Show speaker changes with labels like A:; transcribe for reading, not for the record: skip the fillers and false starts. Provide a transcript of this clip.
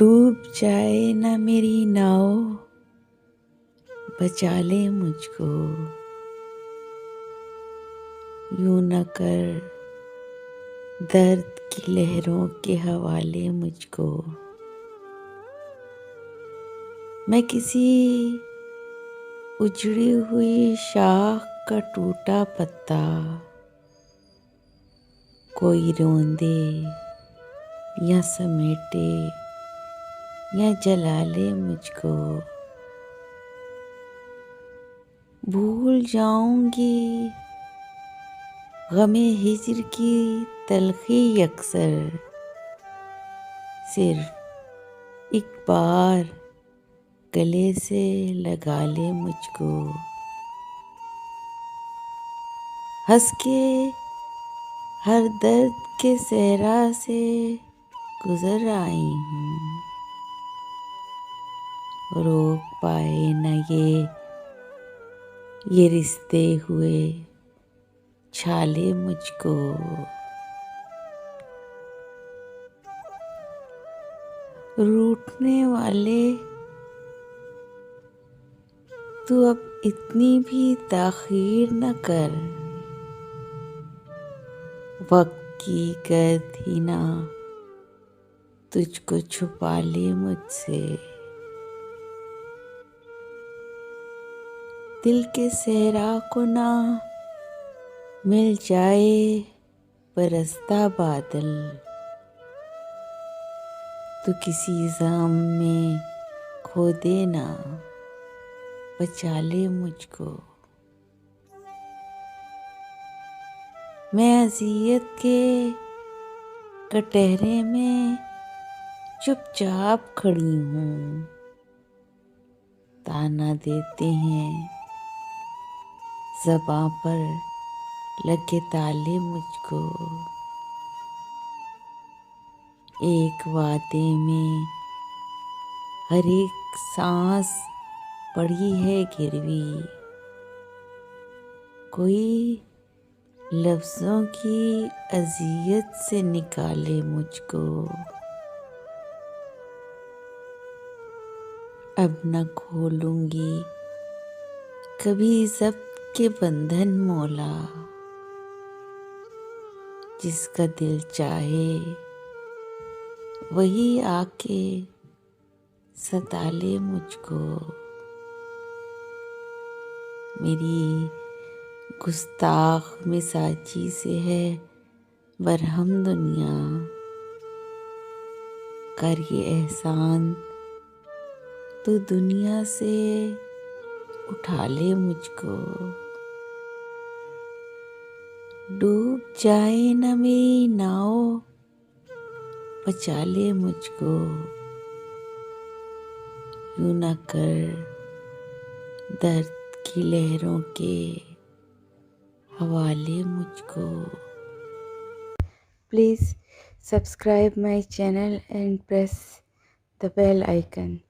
A: डूब जाए ना मेरी नाव, बचा ले मुझको। यूं न कर दर्द की लहरों के हवाले मुझको। मैं किसी उजड़ी हुई शाख का टूटा पत्ता, कोई रोंदे या समेटे या जला ले मुझको। भूल जाऊंगी गमे हिज्र की तलखी अक्सर, सिर्फ एक बार गले से लगा ले मुझको। हंस के हर दर्द के सहरा से गुजर आई हूँ, रोक पाए न ये रिश्ते हुए छाले मुझको। रूठने वाले तू अब इतनी भी ताखीर न कर, वक्त की गर्द ही ना तुझको छुपा ले मुझसे। दिल के सहरा को ना मिल जाए बरसता बादल, तो किसी जाम में खो देना, बचा ले मुझको। मैं अज़ियत के कटहरे में चुपचाप खड़ी हूँ, ताना देते हैं ज़बां पर लगे ताले मुझको। एक वादे में हर एक सांस पड़ी है गिरवी, कोई लफ्ज़ों की अज़ियत से निकाले मुझको। अब न खोलूंगी कभी ज़ब्त के बंधन मौला, जिसका दिल चाहे वही आके सता ले मुझको। मेरी गुस्ताख मिजाजी से है बरहम दुनिया, कर ये एहसान तो दुनिया से उठा ले मुझको। डूब जाए ना मेरी नाव, बचा ले मुझको। यूं न कर दर्द की लहरों के हवाले मुझको। Please subscribe my channel and press the bell icon.